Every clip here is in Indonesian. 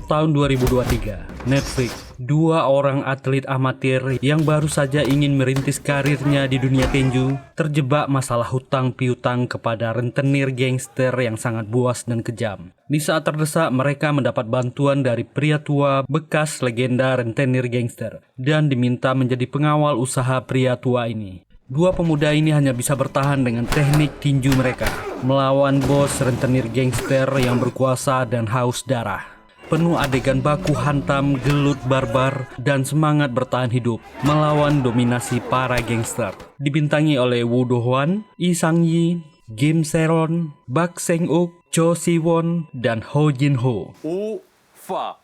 tahun 2023, Netflix, dua orang atlet amatir yang baru saja ingin merintis karirnya di dunia tinju, terjebak masalah hutang piutang kepada rentenir gangster yang sangat buas dan kejam. Di saat terdesak, mereka mendapat bantuan dari pria tua bekas legenda rentenir gangster dan diminta menjadi pengawal usaha pria tua ini. Dua pemuda ini hanya bisa bertahan dengan teknik tinju mereka, melawan bos rentenir gangster yang berkuasa dan haus darah. Penuh adegan baku hantam, gelut barbar, dan semangat bertahan hidup melawan dominasi para gangster. Dibintangi oleh Woo Do-hwan, Lee Sang-yi, Kim Se-ron, Bak Seng-uk, Cho Si-won, dan Ho Jin-ho. 오빠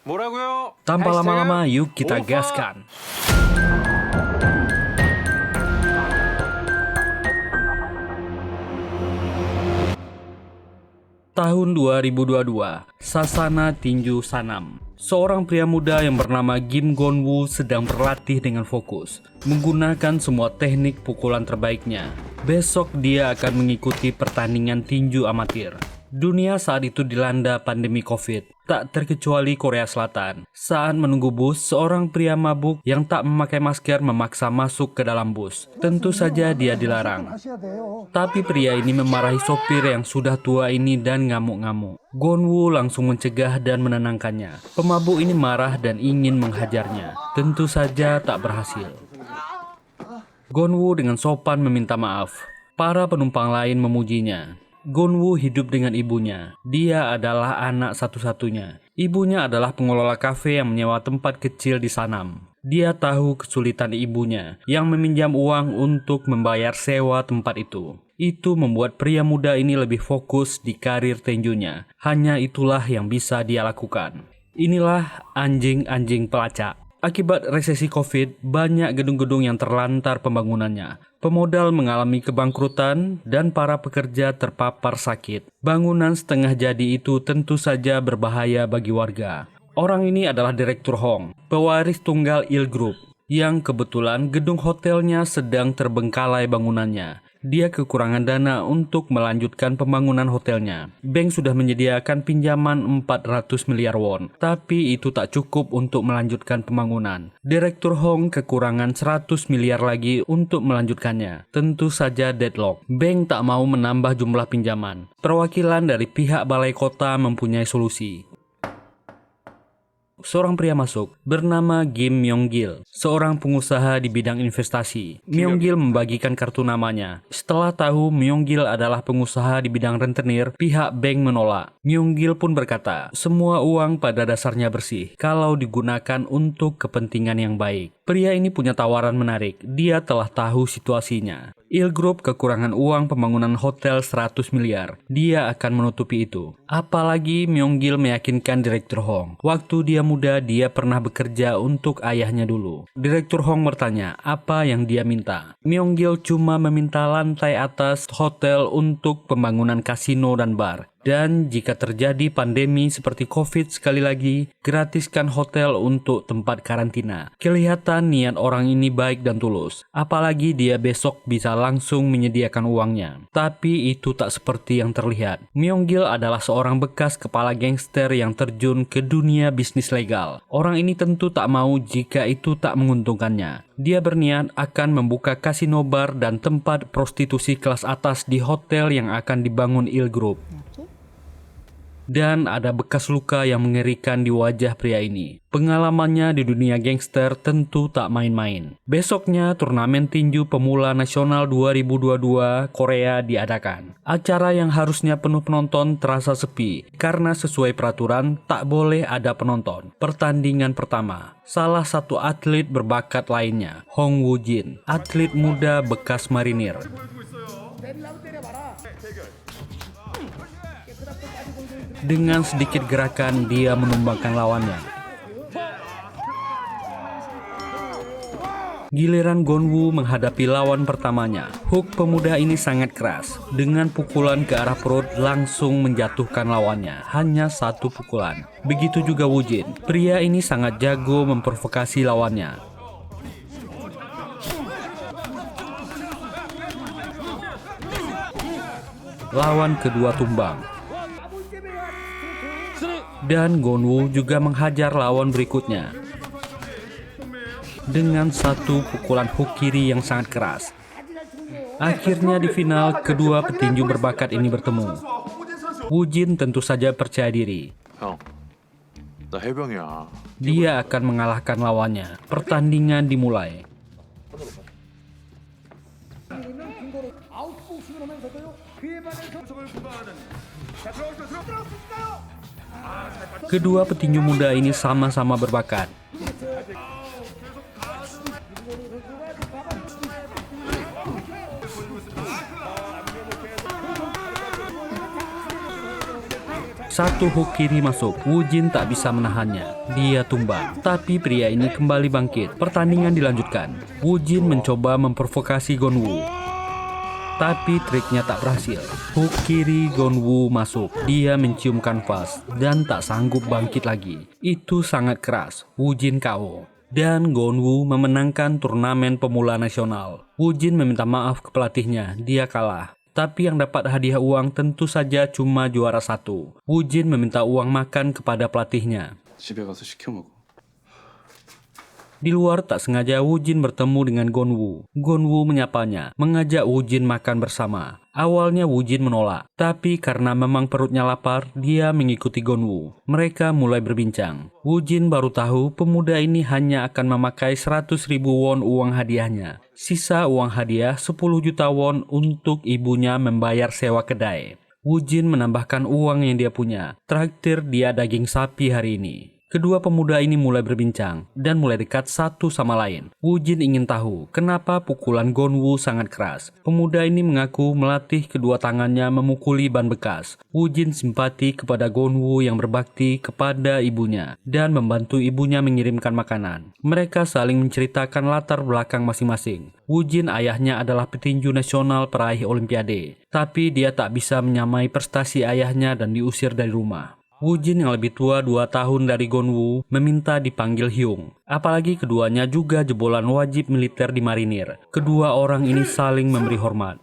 뭐라고요? Tanpa lama-lama, yuk kita gaskan. Tahun 2022, Sasana Tinju Sanam. Seorang pria muda yang bernama Kim Gon-woo sedang berlatih dengan fokus, menggunakan semua teknik pukulan terbaiknya. Besok dia akan mengikuti pertandingan tinju amatir. Dunia saat itu dilanda pandemi COVID, tak terkecuali Korea Selatan. Saat menunggu bus, seorang pria mabuk yang tak memakai masker memaksa masuk ke dalam bus. Tentu saja dia dilarang. Tapi pria ini memarahi sopir yang sudah tua ini dan ngamuk-ngamuk. Gon-woo langsung mencegah dan menenangkannya. Pemabuk ini marah dan ingin menghajarnya. Tentu saja tak berhasil. Gon-woo dengan sopan meminta maaf. Para penumpang lain memujinya. Gon-woo hidup dengan ibunya. Dia adalah anak satu-satunya. Ibunya adalah pengelola kafe yang menyewa tempat kecil di Sanam. Dia tahu kesulitan ibunya yang meminjam uang untuk membayar sewa tempat itu. Itu membuat pria muda ini lebih fokus di karir tinjunya. Hanya itulah yang bisa dia lakukan. Inilah anjing-anjing pelacak. Akibat resesi COVID, banyak gedung-gedung yang terlantar pembangunannya. Pemodal mengalami kebangkrutan dan para pekerja terpapar sakit. Bangunan setengah jadi itu tentu saja berbahaya bagi warga. Orang ini adalah Direktur Hong, pewaris tunggal Il Group, yang kebetulan gedung hotelnya sedang terbengkalai bangunannya. Dia kekurangan dana untuk melanjutkan pembangunan hotelnya. Bank sudah menyediakan pinjaman 400 miliar won, tapi itu tak cukup untuk melanjutkan pembangunan. Direktur Hong kekurangan 100 miliar lagi untuk melanjutkannya. Tentu saja deadlock. Bank tak mau menambah jumlah pinjaman. Perwakilan dari pihak balai kota mempunyai solusi. Seorang pria masuk, bernama Kim Myong-gil, seorang pengusaha di bidang investasi. Myong-gil membagikan kartu namanya. Setelah tahu Myong-gil adalah pengusaha di bidang rentenir, pihak bank menolak. Myong-gil pun berkata, semua uang pada dasarnya bersih, kalau digunakan untuk kepentingan yang baik. Pria ini punya tawaran menarik, dia telah tahu situasinya. Il Group kekurangan uang pembangunan hotel 100 miliar. Dia akan menutupi itu. Apalagi Myong-gil meyakinkan Direktur Hong. Waktu dia muda, dia pernah bekerja untuk ayahnya dulu. Direktur Hong bertanya, apa yang dia minta? Myong-gil cuma meminta lantai atas hotel untuk pembangunan kasino dan bar. Dan jika terjadi pandemi seperti COVID sekali lagi, gratiskan hotel untuk tempat karantina. Kelihatan niat orang ini baik dan tulus. Apalagi dia besok bisa langsung menyediakan uangnya. Tapi itu tak seperti yang terlihat. Myong-gil adalah seorang bekas kepala gangster yang terjun ke dunia bisnis legal. Orang ini tentu tak mau jika itu tak menguntungkannya. Dia berniat akan membuka kasino bar dan tempat prostitusi kelas atas di hotel yang akan dibangun Il Group. Dan ada bekas luka yang mengerikan di wajah pria ini. Pengalamannya di dunia gangster tentu tak main-main. Besoknya turnamen tinju pemula nasional 2022 Korea diadakan. Acara yang harusnya penuh penonton terasa sepi karena sesuai peraturan tak boleh ada penonton. Pertandingan pertama, salah satu atlet berbakat lainnya, Hong Woo-jin, atlet muda bekas marinir. Dengan sedikit gerakan, dia menumbangkan lawannya. Giliran Gon-woo menghadapi lawan pertamanya. Hook pemuda ini sangat keras. Dengan pukulan ke arah perut langsung menjatuhkan lawannya. Hanya satu pukulan. Begitu juga Woo-jin. Pria ini sangat jago memprovokasi lawannya. Lawan kedua tumbang. Dan Gonwoo juga menghajar lawan berikutnya dengan satu pukulan hook kiri yang sangat keras. Akhirnya di final, kedua petinju berbakat ini bertemu. Woojin tentu saja percaya diri. 형, 나 해병이야. Dia akan mengalahkan lawannya. Pertandingan dimulai. Kedua petinju muda ini sama-sama berbakat. Satu hook kiri masuk, Woojin tak bisa menahannya. Dia tumbang, tapi pria ini kembali bangkit. Pertandingan dilanjutkan. Woojin mencoba memprovokasi Gonwoo, tapi triknya tak berhasil. Hook kiri Gonwoo masuk. Dia mencium kanvas dan tak sanggup bangkit lagi. Itu sangat keras. Woojin KO. Dan Gonwoo memenangkan turnamen pemula nasional. Woojin meminta maaf ke pelatihnya. Dia kalah. Tapi yang dapat hadiah uang tentu saja cuma juara satu. Woojin meminta uang makan kepada pelatihnya. 집에 가서 시켜 먹어. Di luar tak sengaja Woojin bertemu dengan Gonwoo. Gonwoo menyapanya, mengajak Woojin makan bersama. Awalnya Woojin menolak, tapi karena memang perutnya lapar, dia mengikuti Gonwoo. Mereka mulai berbincang. Woojin baru tahu pemuda ini hanya akan memakai 100.000 won uang hadiahnya. Sisa uang hadiah 10 juta won untuk ibunya membayar sewa kedai. Woojin menambahkan uang yang dia punya. Traktir dia daging sapi hari ini. Kedua pemuda ini mulai berbincang dan mulai dekat satu sama lain. Woojin ingin tahu kenapa pukulan Gonwoo sangat keras. Pemuda ini mengaku melatih kedua tangannya memukuli ban bekas. Woojin simpati kepada Gonwoo yang berbakti kepada ibunya dan membantu ibunya mengirimkan makanan. Mereka saling menceritakan latar belakang masing-masing. Woojin ayahnya adalah petinju nasional peraih olimpiade, tapi dia tak bisa menyamai prestasi ayahnya dan diusir dari rumah. Woojin yang lebih tua 2 tahun dari Gonwoo meminta dipanggil Hyung. Apalagi keduanya juga jebolan wajib militer di marinir. Kedua orang ini saling memberi hormat.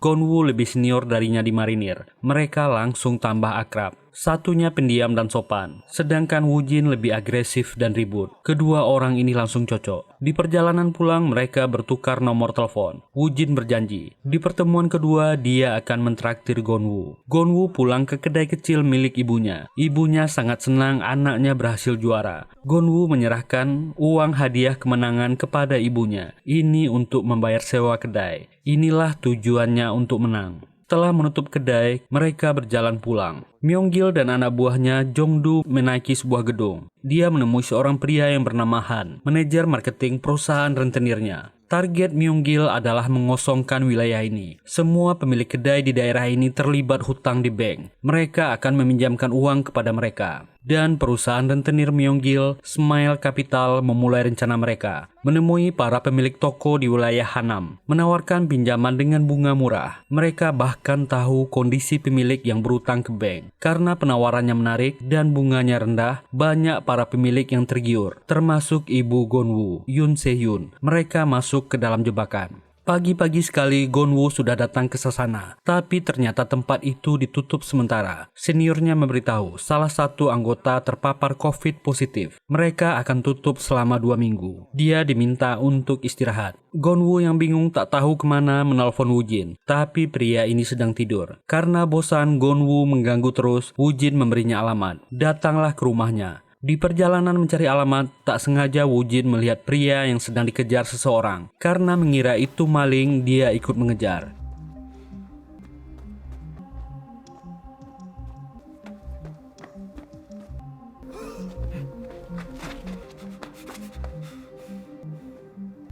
Gonwoo lebih senior darinya di marinir. Mereka langsung tambah akrab. Satunya pendiam dan sopan, sedangkan Woojin lebih agresif dan ribut. Kedua orang ini langsung cocok. Di perjalanan pulang mereka bertukar nomor telepon. Woojin berjanji, di pertemuan kedua dia akan mentraktir Gonwoo. Gonwoo pulang ke kedai kecil milik ibunya. Ibunya sangat senang anaknya berhasil juara. Gonwoo menyerahkan uang hadiah kemenangan kepada ibunya. Ini untuk membayar sewa kedai. Inilah tujuannya untuk menang. Setelah menutup kedai, mereka berjalan pulang. Myonggil dan anak buahnya Jongdu menaiki sebuah gedung. Dia menemui seorang pria yang bernama Han, manajer marketing perusahaan rentenirnya. Target Myonggil adalah mengosongkan wilayah ini. Semua pemilik kedai di daerah ini terlibat hutang di bank. Mereka akan meminjamkan uang kepada mereka. Dan perusahaan rentenir Myonggil, Smile Capital, memulai rencana mereka. Menemui para pemilik toko di wilayah Hanam. Menawarkan pinjaman dengan bunga murah. Mereka bahkan tahu kondisi pemilik yang berutang ke bank. Karena penawarannya menarik dan bunganya rendah, banyak para pemilik yang tergiur. Termasuk ibu Gonwoo, Yoon Se-hyun. Mereka masuk ke dalam jebakan. Pagi-pagi sekali Gonwoo sudah datang ke sana, tapi ternyata tempat itu ditutup sementara. Seniornya memberitahu salah satu anggota terpapar COVID positif. Mereka akan tutup selama 2 minggu. Dia diminta untuk istirahat. Gonwoo yang bingung tak tahu kemana menelpon Woojin, tapi pria ini sedang tidur. Karena bosan Gonwoo mengganggu terus, Woojin memberinya alamat. Datanglah ke rumahnya. Di perjalanan mencari alamat, tak sengaja Woojin melihat pria yang sedang dikejar seseorang. Karena mengira itu maling, dia ikut mengejar.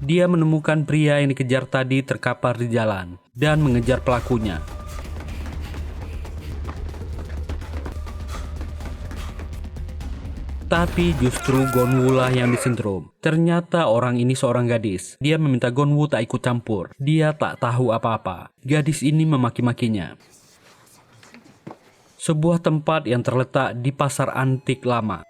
Dia menemukan pria yang dikejar tadi terkapar di jalan dan mengejar pelakunya. Tapi justru Gonwoo lah yang disentrum. Ternyata orang ini seorang gadis. Dia meminta Gonwoo tak ikut campur. Dia tak tahu apa-apa. Gadis ini memaki-makinya. Sebuah tempat yang terletak di pasar antik lama.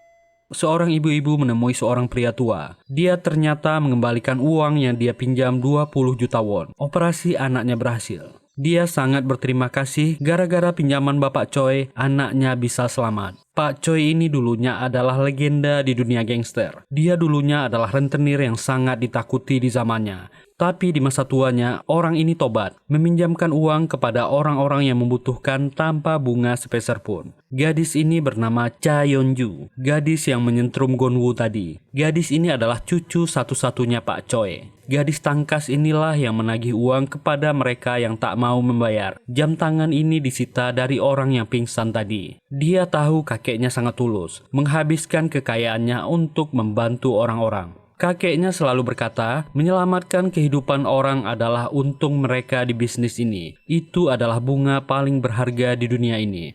Seorang ibu-ibu menemui seorang pria tua. Dia ternyata mengembalikan uang yang dia pinjam 20 juta won. Operasi anaknya berhasil. Dia sangat berterima kasih gara-gara pinjaman Bapak Choi, anaknya bisa selamat. Pak Choi ini dulunya adalah legenda di dunia gangster. Dia dulunya adalah rentenir yang sangat ditakuti di zamannya. Tapi di masa tuanya, orang ini tobat, meminjamkan uang kepada orang-orang yang membutuhkan tanpa bunga sepeser pun. Gadis ini bernama Cha Yeonju, gadis yang menyentrum Gonwoo tadi. Gadis ini adalah cucu satu-satunya Pak Choi. Gadis tangkas inilah yang menagih uang kepada mereka yang tak mau membayar. Jam tangan ini disita dari orang yang pingsan tadi. Dia tahu kakeknya sangat tulus, menghabiskan kekayaannya untuk membantu orang-orang. Kakeknya selalu berkata, menyelamatkan kehidupan orang adalah untung mereka di bisnis ini. Itu adalah bunga paling berharga di dunia ini.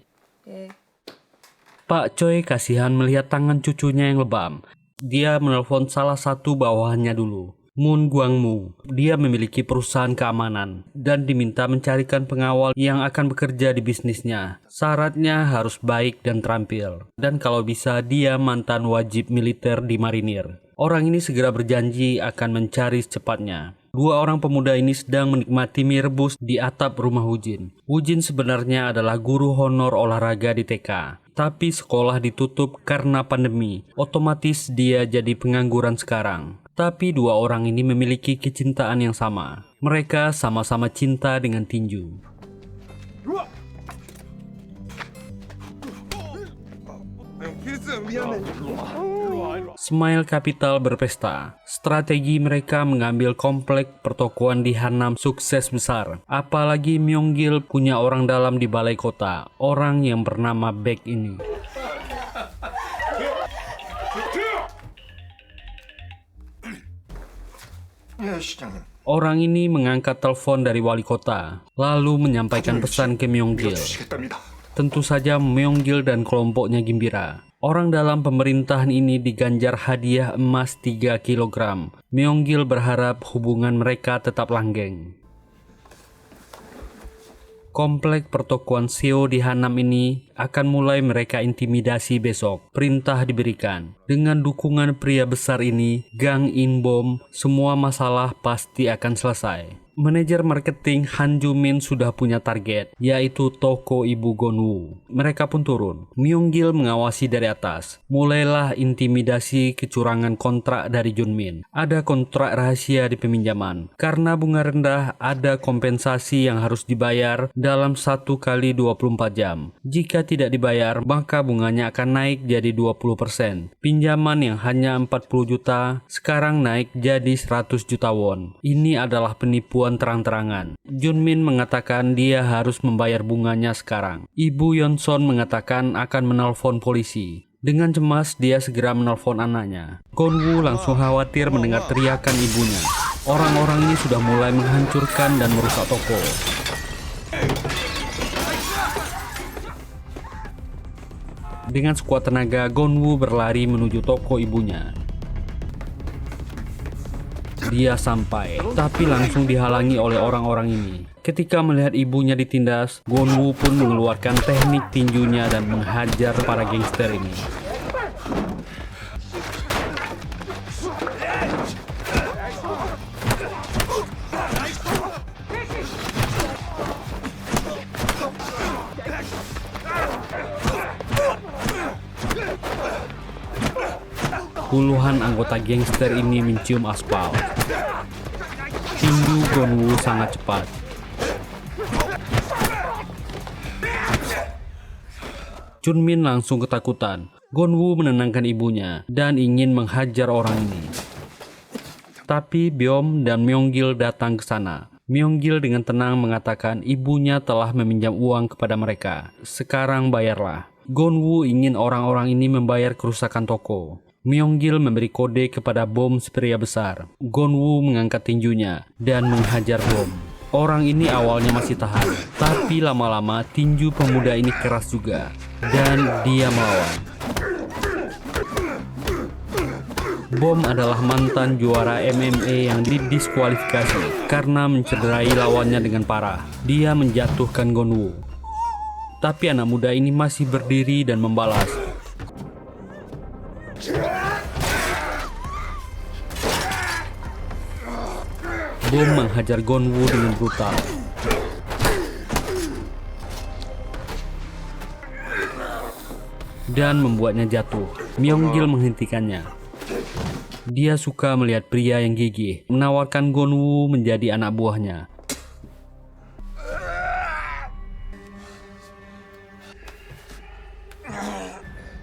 Pak Choi kasihan melihat tangan cucunya yang lebam. Dia menelpon salah satu bawahannya dulu, Moon Gwangmu. Dia memiliki perusahaan keamanan dan diminta mencarikan pengawal yang akan bekerja di bisnisnya. Syaratnya harus baik dan terampil. Dan kalau bisa dia mantan wajib militer di marinir. Orang ini segera berjanji akan mencari secepatnya. Dua orang pemuda ini sedang menikmati mie rebus di atap rumah Woo-jin. Woo-jin sebenarnya adalah guru honor olahraga di TK. Tapi sekolah ditutup karena pandemi. Otomatis dia jadi pengangguran sekarang. Tapi dua orang ini memiliki kecintaan yang sama. Mereka sama-sama cinta dengan tinju. Smile Capital berpesta. Strategi mereka mengambil komplek pertokoan di Hanam sukses besar. Apalagi Myonggil punya orang dalam di balai kota, orang yang bernama Baek ini. Orang ini mengangkat telepon dari wali kota, lalu menyampaikan pesan ke Myonggil. Tentu saja Myonggil dan kelompoknya gembira. Orang dalam pemerintahan ini diganjar hadiah emas 3 kg. Myonggil berharap hubungan mereka tetap langgeng. Komplek pertokoan Seo di Hanam ini akan mulai mereka intimidasi besok. Perintah diberikan. Dengan dukungan pria besar ini, Gang In-bom, semua masalah pasti akan selesai. Manajer marketing Han Ju-min sudah punya target, yaitu toko ibu Gonwoo. Mereka pun turun. Myonggil mengawasi dari atas. Mulailah intimidasi kecurangan kontrak dari Junmin. Ada kontrak rahasia di peminjaman. Karena bunga rendah, ada kompensasi yang harus dibayar dalam 1 kali 24 jam. Jika tidak dibayar, maka bunganya akan naik jadi 20%. Pinjaman yang hanya 40 juta, sekarang naik jadi 100 juta won. Ini adalah penipuan terang-terangan. Junmin mengatakan dia harus membayar bunganya sekarang. Ibu Yeonson mengatakan akan menelpon polisi. Dengan cemas, dia segera menelpon anaknya. Gonwoo langsung khawatir mendengar teriakan ibunya. Orang-orang ini sudah mulai menghancurkan dan merusak toko. Dengan sekuat tenaga, Gonwoo berlari menuju toko ibunya. Dia sampai, tapi langsung dihalangi oleh orang-orang ini. Ketika melihat ibunya ditindas, Gonwoo pun mengeluarkan teknik tinjunya dan menghajar para gangster ini. Puluhan anggota gangster ini mencium aspal. Tinju Gonwoo sangat cepat. Junmin langsung ketakutan. Gonwoo menenangkan ibunya dan ingin menghajar orang ini. Tapi Byom dan Myonggil datang ke sana. Myonggil dengan tenang mengatakan ibunya telah meminjam uang kepada mereka. Sekarang bayarlah. Gonwoo ingin orang-orang ini membayar kerusakan toko. Myonggil memberi kode kepada bom pria besar. Gonwoo mengangkat tinjunya dan menghajar bom. Orang ini awalnya masih tahan, tapi lama-lama tinju pemuda ini keras juga, dan dia melawan. Bom adalah mantan juara MMA yang didiskualifikasi karena mencederai lawannya dengan parah. Dia menjatuhkan Gonwoo. Tapi anak muda ini masih berdiri dan membalas. Bom menghajar Gonwoo dengan brutal. dan membuatnya jatuh. Myonggil menghentikannya. Dia suka melihat pria yang gigih, menawarkan Gonwoo menjadi anak buahnya.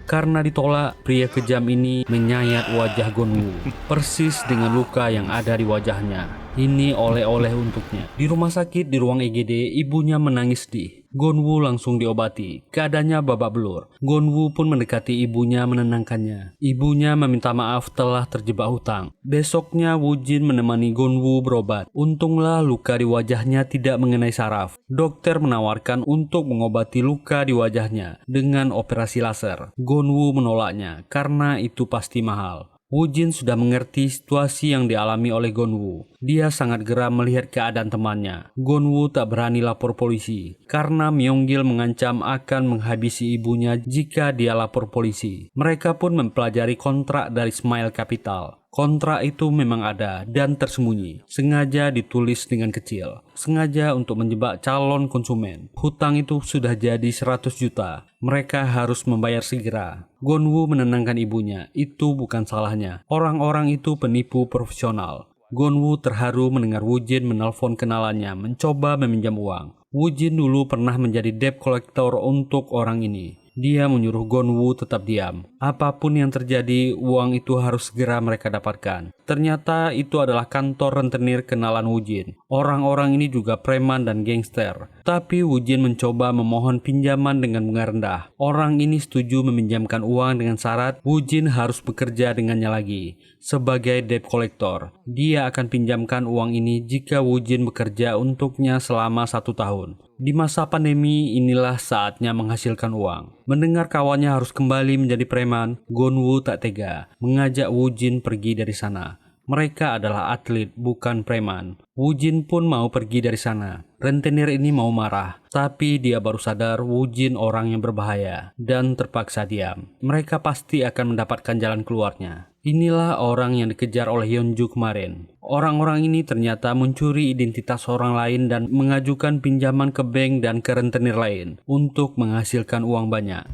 Karena ditolak, pria kejam ini menyayat wajah Gonwoo, persis dengan luka yang ada di wajahnya. Ini oleh-oleh untuknya. Di rumah sakit di ruang IGD, ibunya menangis sedih. Gonwoo langsung diobati. Keadaannya babak belur. Gonwoo pun mendekati ibunya menenangkannya. Ibunya meminta maaf telah terjebak hutang. Besoknya Woojin menemani Gonwoo berobat. Untunglah luka di wajahnya tidak mengenai saraf. Dokter menawarkan untuk mengobati luka di wajahnya dengan operasi laser. Gonwoo menolaknya karena itu pasti mahal. Woojin sudah mengerti situasi yang dialami oleh Gonwoo. Dia sangat geram melihat keadaan temannya. Gonwoo tak berani lapor polisi karena Myonggil mengancam akan menghabisi ibunya jika dia lapor polisi. Mereka pun mempelajari kontrak dari Smile Capital. Kontrak itu memang ada dan tersembunyi, sengaja ditulis dengan kecil, sengaja untuk menjebak calon konsumen. Hutang itu sudah jadi 100 juta, mereka harus membayar segera. Gonwoo menenangkan ibunya, itu bukan salahnya. Orang-orang itu penipu profesional. Gonwoo terharu mendengar Woojin menelpon kenalannya, mencoba meminjam uang. Woojin dulu pernah menjadi debt collector untuk orang ini. Dia menyuruh Gonwoo tetap diam. Apapun yang terjadi, uang itu harus segera mereka dapatkan. Ternyata itu adalah kantor rentenir kenalan Woojin. Orang-orang ini juga preman dan gangster. Tapi Woojin mencoba memohon pinjaman dengan bunga rendah. Orang ini setuju meminjamkan uang dengan syarat Woojin harus bekerja dengannya lagi. Sebagai debt collector, dia akan pinjamkan uang ini jika Woojin bekerja untuknya selama 1 tahun. Di masa pandemi inilah saatnya menghasilkan uang. Mendengar kawannya harus kembali menjadi preman, Gonwoo tak tega, mengajak Woojin pergi dari sana. Mereka adalah atlet, bukan preman. Woojin pun mau pergi dari sana. Rentenir ini mau marah, tapi dia baru sadar Woojin orang yang berbahaya dan terpaksa diam. Mereka pasti akan mendapatkan jalan keluarnya. Inilah orang yang dikejar oleh Hyunju kemarin. Orang-orang ini ternyata mencuri identitas orang lain dan mengajukan pinjaman ke bank dan ke rentenir lain untuk menghasilkan uang banyak.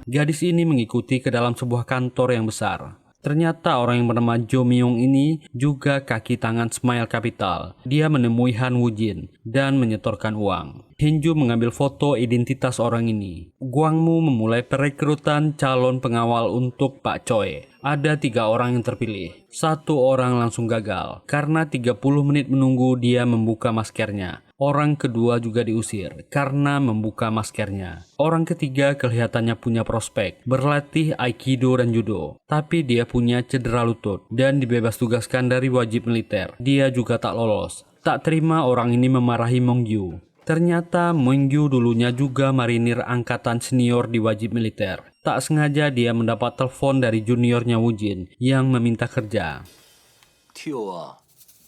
Gadis ini mengikuti ke dalam sebuah kantor yang besar. Ternyata orang yang bernama Jo Myung ini juga kaki tangan Smile Capital. Dia menemui Han Woojin dan menyetorkan uang. Hyunju mengambil foto identitas orang ini. Gwangmu memulai perekrutan calon pengawal untuk Pak Choi. Ada 3 orang yang terpilih. 1 orang langsung gagal karena 30 menit menunggu dia membuka maskernya. Orang kedua juga diusir karena membuka maskernya. Orang ketiga kelihatannya punya prospek, berlatih Aikido dan Judo. Tapi dia punya cedera lutut dan dibebas tugaskan dari wajib militer. Dia juga tak lolos. Tak terima orang ini memarahi Mongyu. Ternyata Mongyu dulunya juga marinir angkatan senior di wajib militer. Tak sengaja dia mendapat telepon dari juniornya Woojin yang meminta kerja.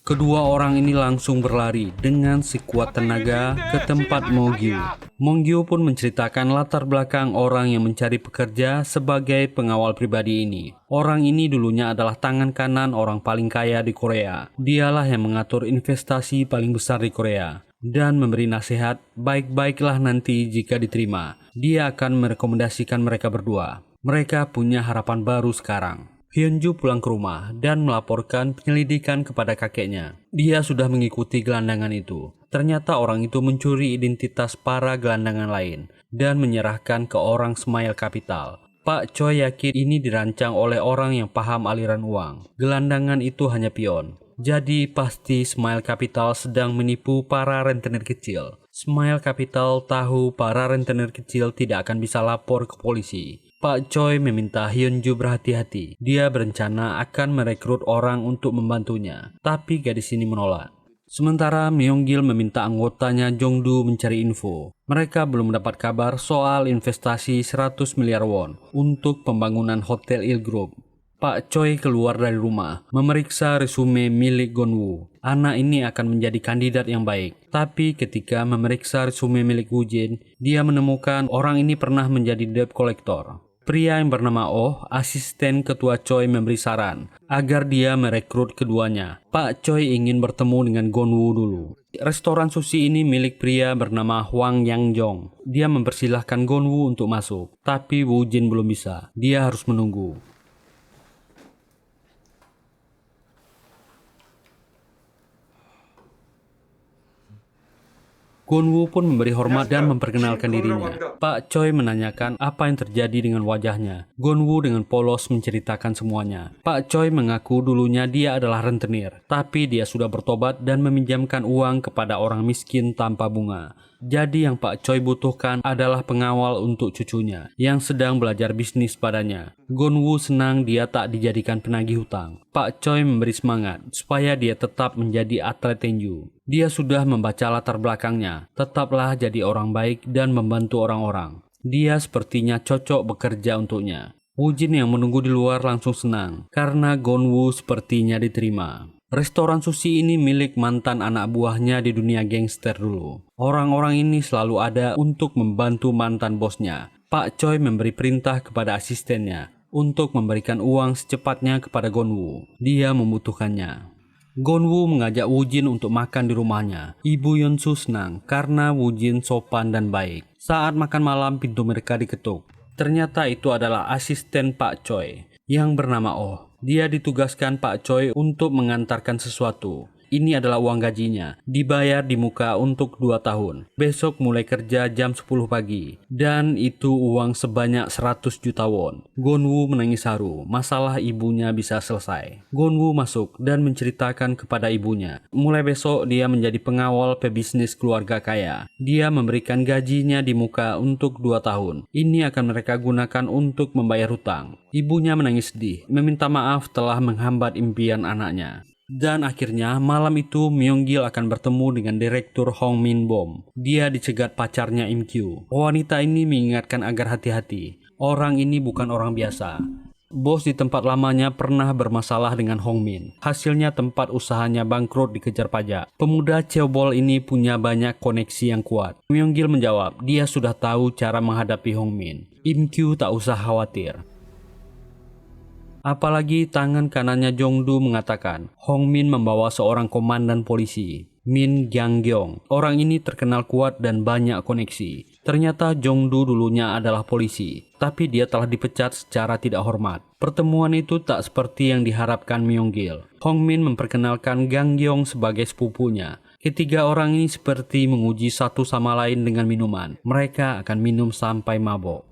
Kedua orang ini langsung berlari dengan sekuat tenaga ke tempat Mongyu. Mongyu pun menceritakan latar belakang orang yang mencari pekerja sebagai pengawal pribadi ini. Orang ini dulunya adalah tangan kanan orang paling kaya di Korea. Dialah yang mengatur investasi paling besar di Korea dan memberi nasihat, baik-baiklah nanti jika diterima. Dia akan merekomendasikan mereka berdua. Mereka punya harapan baru sekarang. Hyunju pulang ke rumah dan melaporkan penyelidikan kepada kakeknya. Dia sudah mengikuti gelandangan itu. Ternyata orang itu mencuri identitas para gelandangan lain dan menyerahkan ke orang Smile Capital. Pak Choi yakin ini dirancang oleh orang yang paham aliran uang. Gelandangan itu hanya pion. Jadi pasti Smile Capital sedang menipu para rentenir kecil. Smile Capital tahu para rentenir kecil tidak akan bisa lapor ke polisi. Pak Choi meminta Hyunju berhati-hati. Dia berencana akan merekrut orang untuk membantunya. Tapi gadis ini menolak. Sementara Myonggil meminta anggotanya Jongdu mencari info. Mereka belum mendapat kabar soal investasi 100 miliar won untuk pembangunan Hotel Il Group. Pak Choi keluar dari rumah, memeriksa resume milik Gonwoo. Anak ini akan menjadi kandidat yang baik. Tapi ketika memeriksa resume milik Woojin, dia menemukan orang ini pernah menjadi debt collector. Pria yang bernama Oh, asisten ketua Choi, memberi saran agar dia merekrut keduanya. Pak Choi ingin bertemu dengan Gonwoo dulu. Restoran sushi ini milik pria bernama Hwang Yangjong. Dia mempersilahkan Gonwoo untuk masuk, tapi Woo Jin belum bisa. Dia harus menunggu. Gonwoo pun memberi hormat dan memperkenalkan dirinya. Pak Choi menanyakan apa yang terjadi dengan wajahnya. Gonwoo dengan polos menceritakan semuanya. Pak Choi mengaku dulunya dia adalah rentenir, tapi dia sudah bertobat dan meminjamkan uang kepada orang miskin tanpa bunga. Jadi yang Pak Choi butuhkan adalah pengawal untuk cucunya yang sedang belajar bisnis padanya. Gonwoo senang dia tak dijadikan penagih hutang. Pak Choi memberi semangat supaya dia tetap menjadi atlet tinju. Dia sudah membaca latar belakangnya, tetaplah jadi orang baik dan membantu orang-orang. Dia sepertinya cocok bekerja untuknya. Woo Jin yang menunggu di luar langsung senang karena Gonwoo sepertinya diterima. Restoran sushi ini milik mantan anak buahnya di dunia gangster dulu. Orang-orang ini selalu ada untuk membantu mantan bosnya. Pak Choi memberi perintah kepada asistennya untuk memberikan uang secepatnya kepada Gonwoo. Dia membutuhkannya. Gonwoo mengajak Woo Jin untuk makan di rumahnya. Ibu Yeonsu senang karena Woo Jin sopan dan baik. Saat makan malam pintu mereka diketuk. Ternyata itu adalah asisten Pak Choi yang bernama Oh. Dia ditugaskan Pak Choi untuk mengantarkan sesuatu. Ini adalah uang gajinya, dibayar di muka untuk 2 tahun. Besok mulai kerja jam 10 pagi. Dan itu uang sebanyak 100 juta won. Gonwoo menangis haru, masalah ibunya bisa selesai. Gonwoo masuk dan menceritakan kepada ibunya. Mulai besok dia menjadi pengawal pebisnis keluarga kaya. Dia memberikan gajinya di muka untuk 2 tahun. Ini akan mereka gunakan untuk membayar hutang. Ibunya menangis sedih, meminta maaf telah menghambat impian anaknya. Dan akhirnya malam itu Myung-gil akan bertemu dengan direktur Hong Min Bom. Dia dicegat pacarnya Im Kyu. Wanita ini mengingatkan agar hati-hati. Orang ini bukan orang biasa. Bos di tempat lamanya pernah bermasalah dengan Hong Min. Hasilnya tempat usahanya bangkrut dikejar pajak. Pemuda cebol ini punya banyak koneksi yang kuat. Myung-gil menjawab, dia sudah tahu cara menghadapi Hong Min. Im Kyu tak usah khawatir. Apalagi tangan kanannya Jongdu mengatakan, Hong Min membawa seorang komandan polisi, Min Gyang-gyong. Orang ini terkenal kuat dan banyak koneksi. Ternyata Jongdu dulunya adalah polisi, tapi dia telah dipecat secara tidak hormat. Pertemuan itu tak seperti yang diharapkan Myung-gil. Hong Min memperkenalkan Gang-gyong sebagai sepupunya. Ketiga orang ini seperti menguji satu sama lain dengan minuman. Mereka akan minum sampai mabok.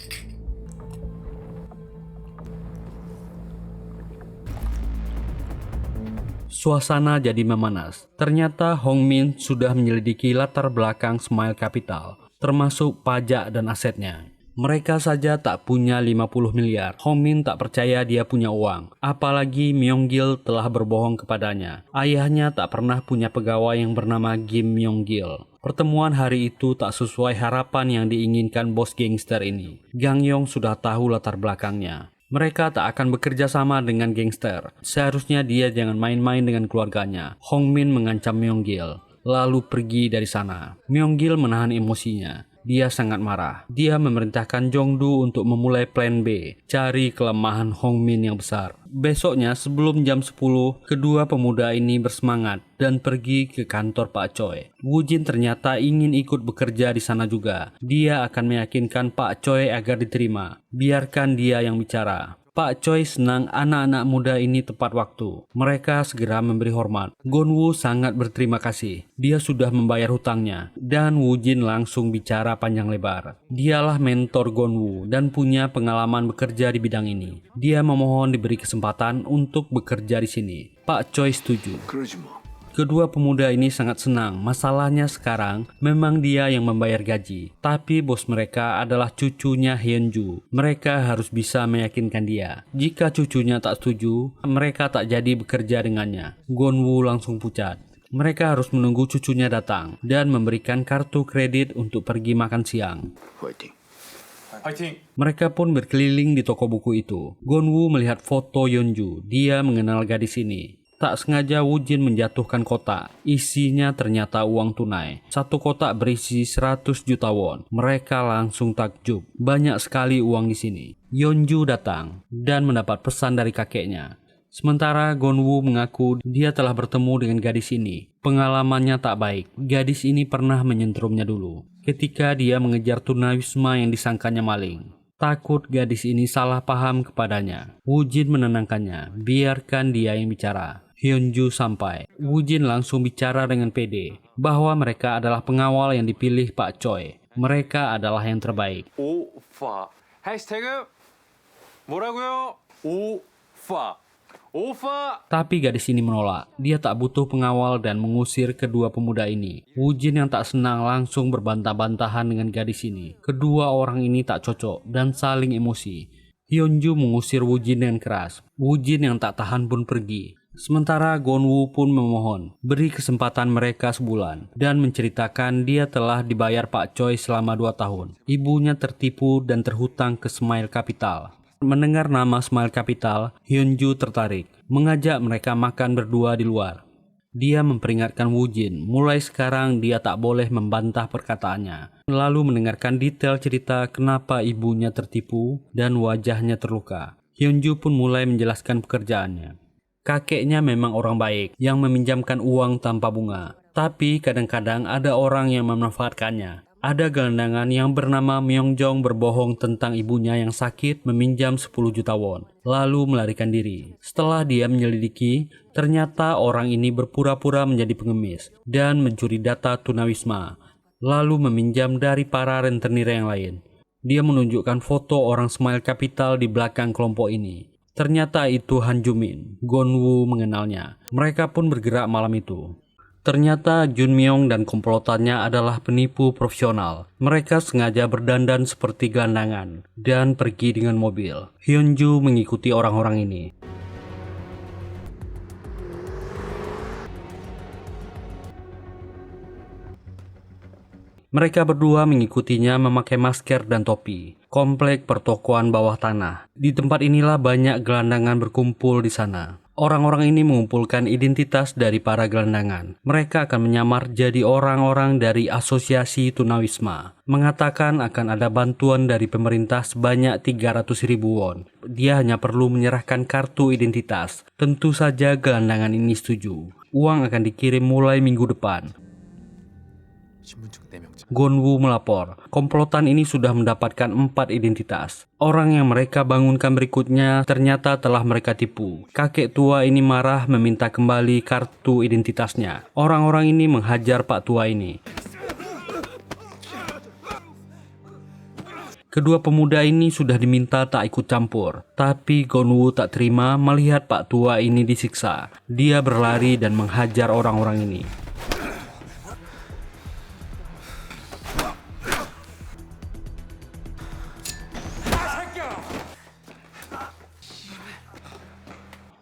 Suasana jadi memanas. Ternyata Hong Min sudah menyelidiki latar belakang Smile Capital, termasuk pajak dan asetnya. Mereka saja tak punya 50 miliar. Hong Min tak percaya dia punya uang. Apalagi Myung-gil telah berbohong kepadanya. Ayahnya tak pernah punya pegawai yang bernama Kim Myung-gil. Pertemuan hari itu tak sesuai harapan yang diinginkan bos gangster ini. Gang-yong sudah tahu latar belakangnya. Mereka tak akan bekerja sama dengan gangster. Seharusnya dia jangan main-main dengan keluarganya. Hong Min mengancam Myung-gil, lalu pergi dari sana. Myung-gil menahan emosinya. Dia sangat marah. Dia memerintahkan Jongdu untuk memulai plan B, cari kelemahan Hong Min yang besar. Besoknya sebelum jam 10, kedua pemuda ini bersemangat dan pergi ke kantor Pak Choi. Woo Jin ternyata ingin ikut bekerja di sana juga. Dia akan meyakinkan Pak Choi agar diterima. Biarkan dia yang bicara. Pak Choi senang anak-anak muda ini tepat waktu. Mereka segera memberi hormat. Gonwoo sangat berterima kasih. Dia sudah membayar hutangnya. Dan Woo Jin langsung bicara panjang lebar. Dialah mentor Gonwoo dan punya pengalaman bekerja di bidang ini. Dia memohon diberi kesempatan untuk bekerja di sini. Pak Choi setuju. 그러지 뭐. Kedua pemuda ini sangat senang. Masalahnya sekarang memang dia yang membayar gaji. Tapi bos mereka adalah cucunya Hyunju. Mereka harus bisa meyakinkan dia. Jika cucunya tak setuju, mereka tak jadi bekerja dengannya. Gonwoo langsung pucat. Mereka harus menunggu cucunya datang dan memberikan kartu kredit untuk pergi makan siang. 화이팅. 화이팅. Mereka pun berkeliling di toko buku itu. Gonwoo melihat foto Yeonju. Dia mengenal gadis ini. Tak sengaja Woo-jin menjatuhkan kotak. Isinya ternyata uang tunai. Satu kotak berisi 100 juta won. Mereka langsung takjub. Banyak sekali uang di sini. Yeonju datang dan mendapat pesan dari kakeknya. Sementara Gonwoo mengaku dia telah bertemu dengan gadis ini. Pengalamannya tak baik. Gadis ini pernah menyentrumnya dulu ketika dia mengejar tunawisma yang disangkanya maling. Takut gadis ini salah paham kepadanya. Woo-jin menenangkannya, biarkan dia yang bicara. Hyunju sampai. Woo-jin langsung bicara dengan pede bahwa mereka adalah pengawal yang dipilih Pak Choi. Mereka adalah yang terbaik. 오빠. 해시태그 뭐라고요? 오빠. 오빠. Tapi gadis ini menolak. Dia tak butuh pengawal dan mengusir kedua pemuda ini. Woo-jin yang tak senang langsung berbantah-bantahan dengan gadis ini. Kedua orang ini tak cocok dan saling emosi. Hyunju mengusir Woo-jin dengan keras. Woo-jin yang tak tahan pun pergi. Sementara Gonwoo pun memohon beri kesempatan mereka sebulan dan menceritakan dia telah dibayar Pak Choi selama 2 tahun. Ibunya tertipu dan terhutang ke Smile Capital. Mendengar nama Smile Capital, Hyunju tertarik, mengajak mereka makan berdua di luar. Dia memperingatkan Woo-jin, mulai sekarang dia tak boleh membantah perkataannya. Lalu mendengarkan detail cerita kenapa ibunya tertipu dan wajahnya terluka. Hyunju pun mulai menjelaskan pekerjaannya. Kakeknya memang orang baik yang meminjamkan uang tanpa bunga. Tapi kadang-kadang ada orang yang memanfaatkannya. Ada gelandangan yang bernama Myongjong berbohong tentang ibunya yang sakit meminjam 10 juta won, lalu melarikan diri. Setelah dia menyelidiki, ternyata orang ini berpura-pura menjadi pengemis dan mencuri data tunawisma, lalu meminjam dari para rentenir yang lain. Dia menunjukkan foto orang Smile Capital di belakang kelompok ini. Ternyata itu Han Jumin. Gonwoo mengenalnya. Mereka pun bergerak malam itu. Ternyata Jun Myung dan komplotannya adalah penipu profesional. Mereka sengaja berdandan seperti gelandangan dan pergi dengan mobil. Hyunju mengikuti orang-orang ini. Mereka berdua mengikutinya memakai masker dan topi. Komplek pertokoan bawah tanah. Di tempat inilah banyak gelandangan berkumpul di sana. Orang-orang ini mengumpulkan identitas dari para gelandangan. Mereka akan menyamar jadi orang-orang dari asosiasi tunawisma. Mengatakan akan ada bantuan dari pemerintah sebanyak 300.000 won. Dia hanya perlu menyerahkan kartu identitas. Tentu saja gelandangan ini setuju. Uang akan dikirim mulai minggu depan. Gonwoo melapor, komplotan ini sudah mendapatkan 4 identitas. Orang yang mereka bangunkan berikutnya ternyata telah mereka tipu. Kakek tua ini marah meminta kembali kartu identitasnya. Orang-orang ini menghajar Pak tua ini. Kedua pemuda ini sudah diminta tak ikut campur. Tapi Gonwoo tak terima melihat Pak tua ini disiksa. Dia berlari dan menghajar orang-orang ini.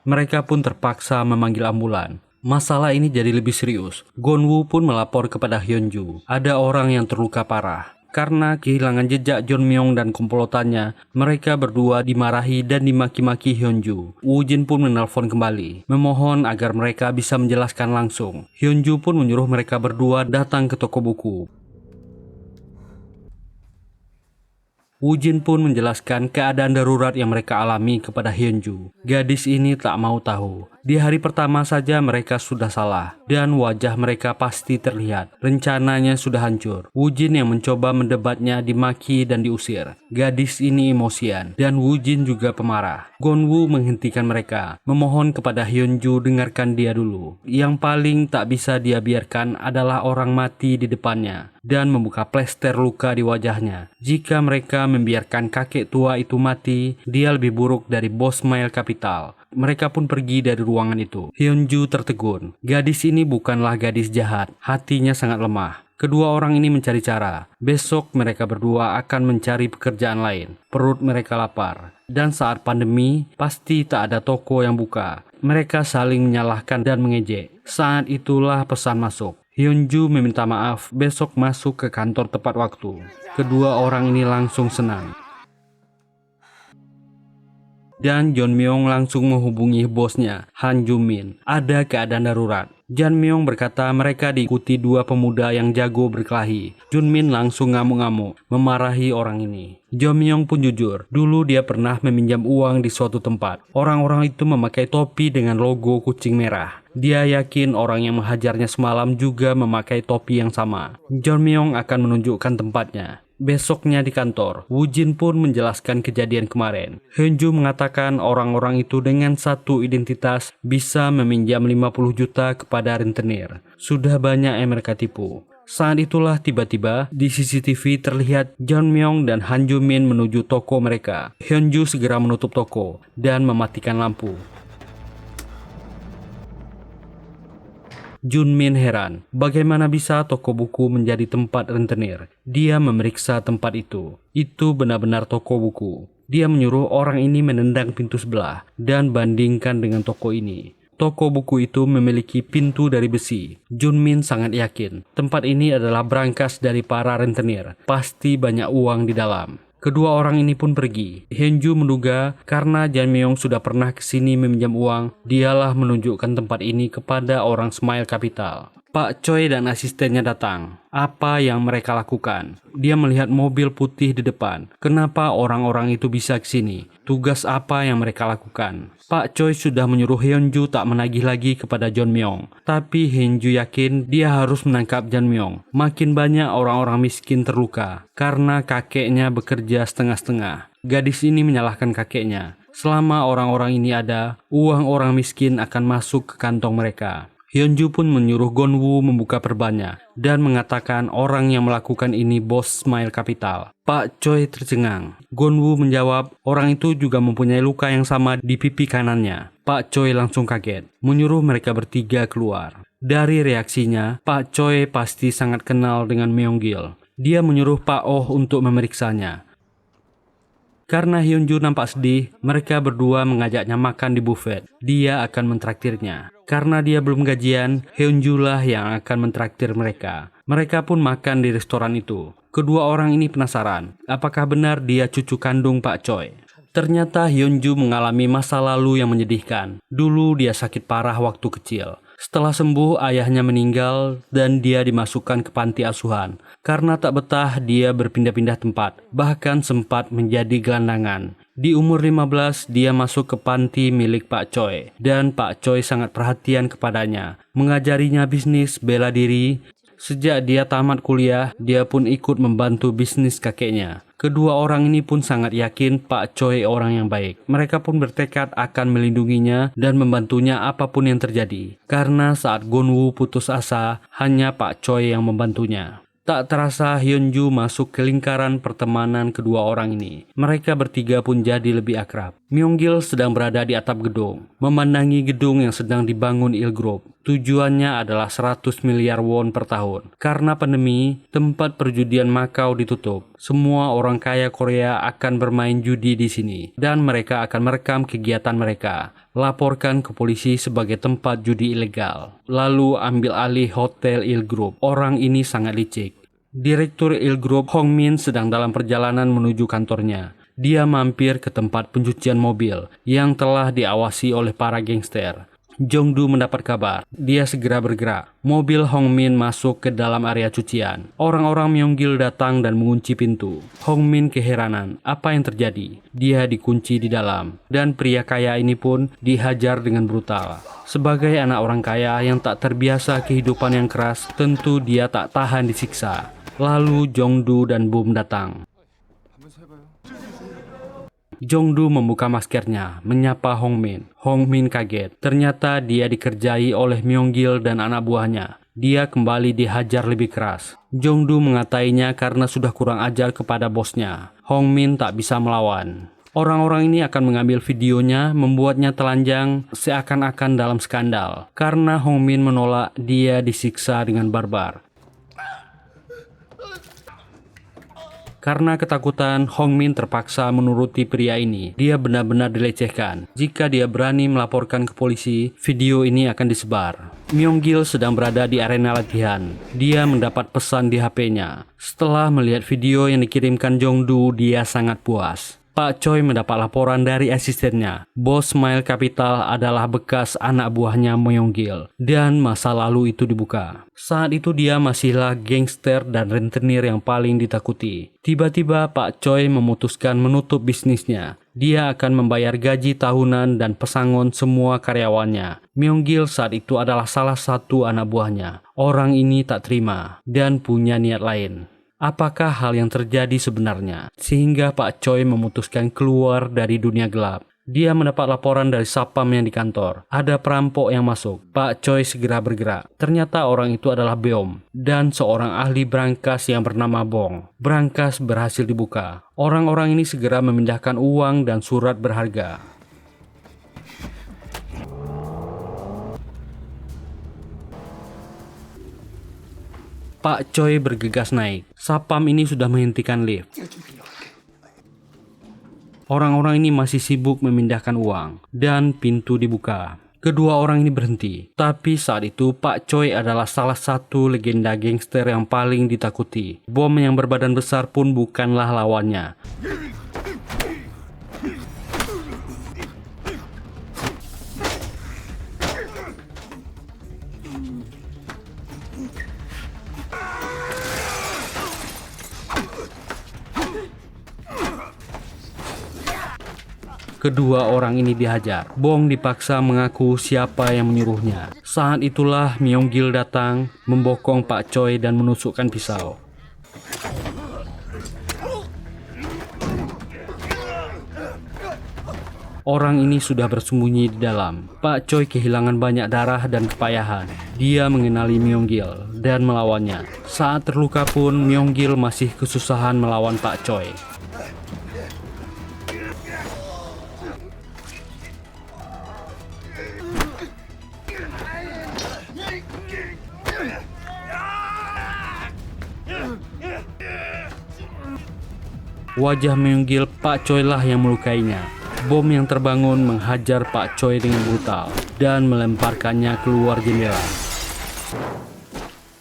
Mereka pun terpaksa memanggil ambulan. Masalah ini jadi lebih serius. Gonwoo pun melapor kepada Hyunju. Ada orang yang terluka parah. Karena kehilangan jejak Jun Myung dan komplotannya, mereka berdua dimarahi dan dimaki-maki Hyunju. Woo-jin pun menelpon kembali, memohon agar mereka bisa menjelaskan langsung. Hyunju pun menyuruh mereka berdua datang ke toko buku. Woo-jin pun menjelaskan keadaan darurat yang mereka alami kepada Hyunju. Gadis ini tak mau tahu. Di hari pertama saja mereka sudah salah dan wajah mereka pasti terlihat. Rencananya sudah hancur. Woo-jin yang mencoba mendebatnya dimaki dan diusir. Gadis ini emosian dan Woo-jin juga pemarah. Gonwoo menghentikan mereka, memohon kepada Hyunju dengarkan dia dulu. Yang paling tak bisa dia biarkan adalah orang mati di depannya dan membuka plester luka di wajahnya. Jika mereka membiarkan kakek tua itu mati, dia lebih buruk dari bos Smile Capital. Mereka pun pergi dari ruangan itu. Hyunju tertegun. Gadis ini bukanlah gadis jahat. Hatinya sangat lemah. Kedua orang ini mencari cara. Besok mereka berdua akan mencari pekerjaan lain. Perut mereka lapar. Dan saat pandemi, pasti tak ada toko yang buka. Mereka saling menyalahkan dan mengejek. Saat itulah pesan masuk. Hyunju meminta maaf besok masuk ke kantor tepat waktu. Kedua orang ini langsung senang. dan John Myung langsung menghubungi bosnya, Han Joo-min. Ada keadaan darurat. Jan Myung berkata mereka diikuti dua pemuda yang jago berkelahi. Jun Min langsung ngamuk-ngamuk, memarahi orang ini. Jo Myung pun jujur, dulu dia pernah meminjam uang di suatu tempat. Orang-orang itu memakai topi dengan logo kucing merah. Dia yakin orang yang menghajarnya semalam juga memakai topi yang sama. Jon Myung akan menunjukkan tempatnya. Besoknya di kantor, Woo Jin pun menjelaskan kejadian kemarin. Hyun Joo mengatakan orang-orang itu dengan satu identitas bisa meminjam 50 juta kepada rentenir. Sudah banyak yang mereka tipu. Saat itulah tiba-tiba di CCTV terlihat Jon Myung dan Han Joo Min menuju toko mereka. Hyun Joo segera menutup toko dan mematikan lampu. Jun Min heran, bagaimana bisa toko buku menjadi tempat rentenir. Dia memeriksa tempat itu. Itu benar-benar toko buku. Dia menyuruh orang ini menendang pintu sebelah dan bandingkan dengan toko ini. Toko buku itu memiliki pintu dari besi. Jun Min sangat yakin tempat ini adalah brankas dari para rentenir. Pasti banyak uang di dalam. Kedua orang ini pun pergi. Hyun Joo menduga karena Jan Myung sudah pernah kesini meminjam uang, dialah menunjukkan tempat ini kepada orang Smile Capital. Pak Choi dan asistennya datang. Apa yang mereka lakukan? Dia melihat mobil putih di depan. Kenapa orang-orang itu bisa ke sini? Tugas apa yang mereka lakukan? Pak Choi sudah menyuruh Hyun Joo tak menagih lagi kepada Jon Myung. Tapi Hyun Joo yakin dia harus menangkap Jan Myung. Makin banyak orang-orang miskin terluka karena kakeknya bekerja setengah-setengah. Gadis ini menyalahkan kakeknya. Selama orang-orang ini ada, uang orang miskin akan masuk ke kantong mereka. Hyun Joo pun menyuruh Gon Woo membuka perbannya dan mengatakan orang yang melakukan ini bos Smile Capital. Pak Choi tercengang. Gon Woo menjawab orang itu juga mempunyai luka yang sama di pipi kanannya. Pak Choi langsung kaget, menyuruh mereka bertiga keluar. Dari reaksinya, Pak Choi pasti sangat kenal dengan Myung-gil. Dia menyuruh Pak Oh untuk memeriksanya. Karena Hyun Joo nampak sedih, mereka berdua mengajaknya makan di buffet. Dia akan mentraktirnya. Karena dia belum gajian, Hyun Joo lah yang akan mentraktir mereka. Mereka pun makan di restoran itu. Kedua orang ini penasaran, apakah benar dia cucu kandung Pak Choi. Ternyata Hyun Joo mengalami masa lalu yang menyedihkan. Dulu dia sakit parah waktu kecil. Setelah sembuh, ayahnya meninggal dan dia dimasukkan ke panti asuhan. Karena tak betah, dia berpindah-pindah tempat, bahkan sempat menjadi gelandangan. Di umur 15, dia masuk ke panti milik Pak Choi. Dan Pak Choi sangat perhatian kepadanya, mengajarinya bisnis bela diri. Sejak dia tamat kuliah, dia pun ikut membantu bisnis kakeknya. Kedua orang ini pun sangat yakin Pak Choi orang yang baik. Mereka pun bertekad akan melindunginya dan membantunya apapun yang terjadi. Karena saat Gon Woo putus asa, hanya Pak Choi yang membantunya. Tak terasa Hyun Joo masuk ke lingkaran pertemanan kedua orang ini. Mereka bertiga pun jadi lebih akrab. Myung-gil sedang berada di atap gedung, memandangi gedung yang sedang dibangun Il Group. Tujuannya adalah 100 miliar won per tahun. Karena pandemi, tempat perjudian Macau ditutup. Semua orang kaya Korea akan bermain judi di sini. Dan mereka akan merekam kegiatan mereka. Laporkan ke polisi sebagai tempat judi ilegal. Lalu ambil alih hotel Il Group. Orang ini sangat licik. Direktur Il Group Hong Min sedang dalam perjalanan menuju kantornya. Dia mampir ke tempat pencucian mobil yang telah diawasi oleh para gangster. Jong-do mendapat kabar. Dia segera bergerak. Mobil Hong Min masuk ke dalam area cucian. Orang-orang Myung-gil datang dan mengunci pintu. Hong Min keheranan. Apa yang terjadi? Dia dikunci di dalam. Dan pria kaya ini pun dihajar dengan brutal. Sebagai anak orang kaya yang tak terbiasa kehidupan yang keras, tentu dia tak tahan disiksa. Lalu Jong-do dan Boom datang. Jong-do membuka maskernya, menyapa Hong Min. Hong Min kaget. Ternyata dia dikerjai oleh Myung-gil dan anak buahnya. Dia kembali dihajar lebih keras. Jong-do mengatainya karena sudah kurang ajar kepada bosnya. Hong Min tak bisa melawan. Orang-orang ini akan mengambil videonya, membuatnya telanjang seakan-akan dalam skandal. Karena Hong Min menolak, dia disiksa dengan barbar. Karena ketakutan, Hong Min terpaksa menuruti pria ini. Dia benar-benar dilecehkan. Jika dia berani melaporkan ke polisi, video ini akan disebar. Myung-gil sedang berada di arena latihan. Dia mendapat pesan di HP-nya. Setelah melihat video yang dikirimkan Jong-do, dia sangat puas. Pak Choi mendapat laporan dari asistennya. Bos Smile Capital adalah bekas anak buahnya Myong-gil dan masa lalu itu dibuka. Saat itu dia masihlah gangster dan rentenir yang paling ditakuti. Tiba-tiba Pak Choi memutuskan menutup bisnisnya. Dia akan membayar gaji tahunan dan pesangon semua karyawannya. Myong-gil saat itu adalah salah satu anak buahnya. Orang ini tak terima dan punya niat lain. Apakah hal yang terjadi sebenarnya? Sehingga Pak Choi memutuskan keluar dari dunia gelap. Dia mendapat laporan dari satpam yang di kantor. Ada perampok yang masuk. Pak Choi segera bergerak. Ternyata orang itu adalah Beom dan seorang ahli brankas yang bernama Bong. Brankas berhasil dibuka. Orang-orang ini segera memindahkan uang dan surat berharga. Pak Choi bergegas naik. Satpam ini sudah menghentikan lift. Orang-orang ini masih sibuk memindahkan uang dan pintu dibuka. Kedua orang ini berhenti. Tapi saat itu Pak Choi adalah salah satu legenda gangster yang paling ditakuti. Bom yang berbadan besar pun bukanlah lawannya. Kedua orang ini dihajar. Bong dipaksa mengaku siapa yang menyuruhnya. Saat itulah Myong-gil datang, membokong Pak Choi dan menusukkan pisau. Orang ini sudah bersembunyi di dalam. Pak Choi kehilangan banyak darah dan kepayahan. Dia mengenali Myong-gil dan melawannya. Saat terluka pun Myong-gil masih kesusahan melawan Pak Choi. Wajah Myong-gil Pak Choi lah yang melukainya. Bom yang terbangun menghajar Pak Choi dengan brutal dan melemparkannya keluar jendela.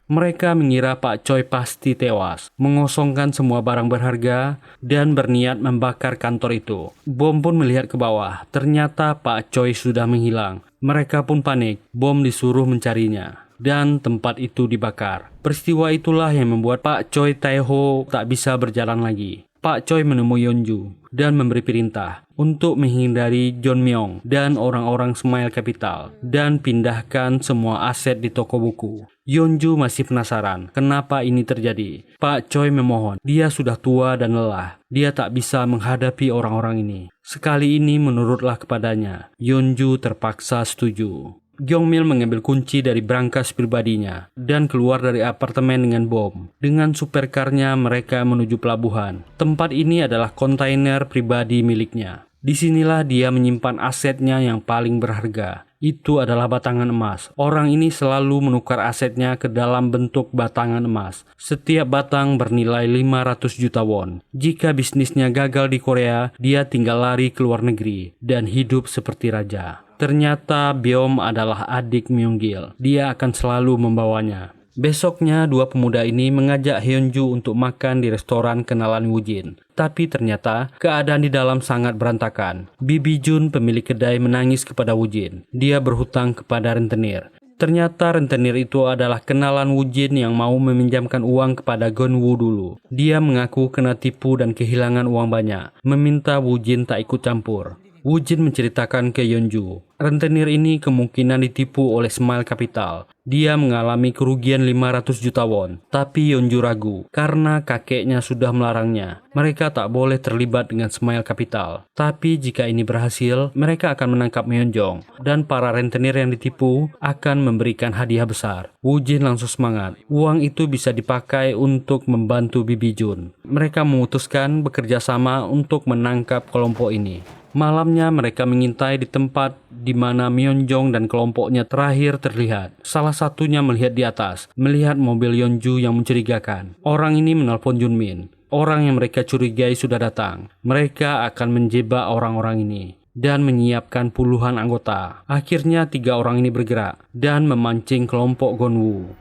Mereka mengira Pak Choi pasti tewas, mengosongkan semua barang berharga dan berniat membakar kantor itu. Bom pun melihat ke bawah, ternyata Pak Choi sudah menghilang. Mereka pun panik, Bom disuruh mencarinya dan tempat itu dibakar. Peristiwa itulah yang membuat Pak Choi Tae-ho tak bisa berjalan lagi. Pak Choi menemui Yeonju dan memberi perintah untuk menghindari John Myong dan orang-orang Smile Capital dan pindahkan semua aset di toko buku. Yeonju masih penasaran kenapa ini terjadi. Pak Choi memohon, dia sudah tua dan lelah. Dia tak bisa menghadapi orang-orang ini. Sekali ini menurutlah kepadanya. Yeonju terpaksa setuju. Gyeongmil mengambil kunci dari brankas pribadinya dan keluar dari apartemen dengan bom. Dengan supercarnya mereka menuju pelabuhan. Tempat ini adalah kontainer pribadi miliknya. Disinilah dia menyimpan asetnya yang paling berharga. Itu adalah batangan emas. Orang ini selalu menukar asetnya ke dalam bentuk batangan emas. Setiap batang bernilai 500 juta won. Jika bisnisnya gagal di Korea, dia tinggal lari ke luar negeri dan hidup seperti raja. Ternyata Beom adalah adik Myong-gil. Dia akan selalu membawanya. Besoknya, dua pemuda ini mengajak Hyunju untuk makan di restoran kenalan Woojin. Tapi ternyata, keadaan di dalam sangat berantakan. Bibi Jun, pemilik kedai, menangis kepada Woojin. Dia berhutang kepada rentenir. Ternyata rentenir itu adalah kenalan Woojin yang mau meminjamkan uang kepada Gonwoo dulu. Dia mengaku kena tipu dan kehilangan uang banyak. Meminta Woojin tak ikut campur. Woojin menceritakan ke Yeonju, rentenir ini kemungkinan ditipu oleh Smile Capital. Dia mengalami kerugian 500 juta won. Tapi Yeonju ragu, karena kakeknya sudah melarangnya. Mereka tak boleh terlibat dengan Smile Capital. Tapi jika ini berhasil, mereka akan menangkap Myeonjong. Dan para rentenir yang ditipu akan memberikan hadiah besar. Woojin langsung semangat. Uang itu bisa dipakai untuk membantu Bibi Jun. Mereka memutuskan bekerja sama untuk menangkap kelompok ini. Malamnya mereka mengintai di tempat di mana Myeonjong dan kelompoknya terakhir terlihat. Salah satunya melihat di atas, melihat mobil Yeonju yang mencurigakan. Orang ini menelpon Junmin. Orang yang mereka curigai sudah datang. Mereka akan menjebak orang-orang ini dan menyiapkan puluhan anggota. Akhirnya 3 orang ini bergerak dan memancing kelompok Gonwoo.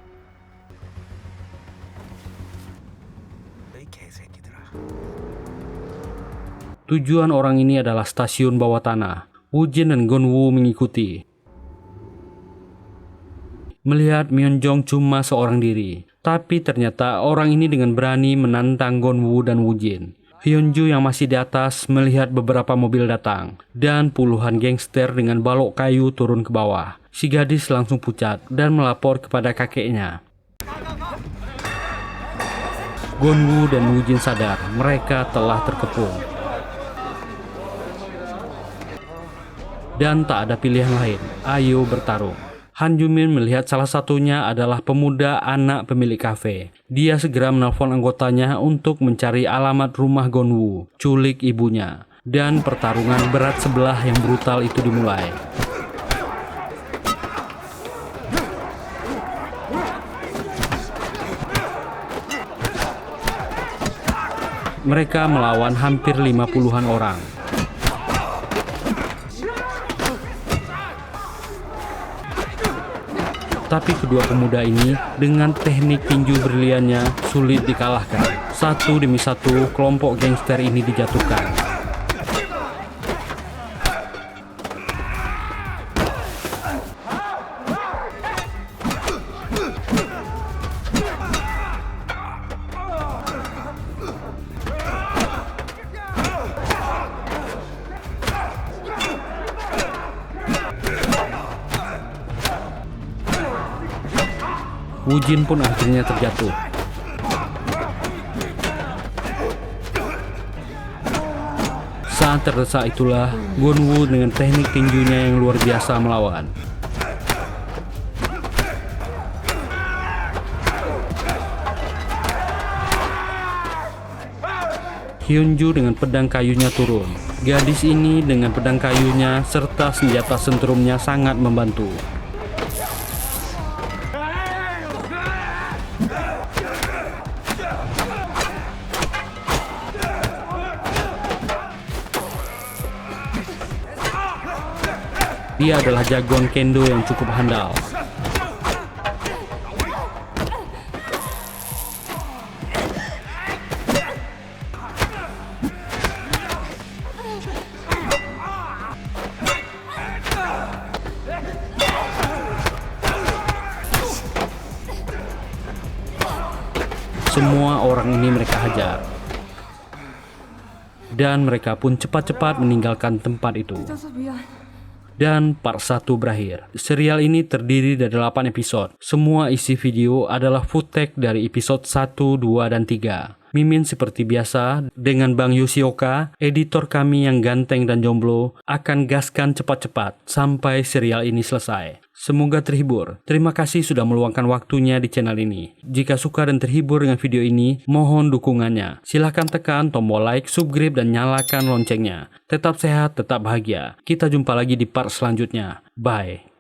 Tujuan orang ini adalah stasiun bawah tanah. Woo-jin dan Gon-woo mengikuti. Melihat Myeonjong cuma seorang diri, tapi ternyata orang ini dengan berani menantang Gon-woo dan Woo-jin. Hyunju yang masih di atas melihat beberapa mobil datang, dan puluhan gangster dengan balok kayu turun ke bawah. Si gadis langsung pucat dan melapor kepada kakeknya. Gon-woo dan Woo-jin sadar mereka telah terkepung. Dan tak ada pilihan lain, ayo bertarung. Han Ju-min melihat salah satunya adalah pemuda anak pemilik kafe. Dia segera menelpon anggotanya untuk mencari alamat rumah Gon-woo, culik ibunya. Dan pertarungan berat sebelah yang brutal itu dimulai. Mereka melawan hampir 50-an orang. Tapi kedua pemuda ini dengan teknik tinju briliannya sulit dikalahkan. Satu demi satu kelompok gangster ini dijatuhkan. Woo-jin pun akhirnya terjatuh. Saat terdesak itulah Gon-woo dengan teknik tinjunya yang luar biasa melawan. Hyunju dengan pedang kayunya turun. Gadis ini dengan pedang kayunya serta senjata sentrumnya sangat membantu. Dia adalah jagoan kendo yang cukup handal. Semua orang ini mereka hajar. Dan mereka pun cepat-cepat meninggalkan tempat itu. Dan part 1 berakhir. Serial ini terdiri dari 8 episode. Semua isi video adalah footage dari episode 1, 2, dan 3. Mimin seperti biasa, dengan Bang Yoshioka, editor kami yang ganteng dan jomblo, akan gaskan cepat-cepat sampai serial ini selesai. Semoga terhibur. Terima kasih sudah meluangkan waktunya di channel ini. Jika suka dan terhibur dengan video ini, mohon dukungannya. Silahkan tekan tombol like, subscribe, dan nyalakan loncengnya. Tetap sehat, tetap bahagia. Kita jumpa lagi di part selanjutnya. Bye.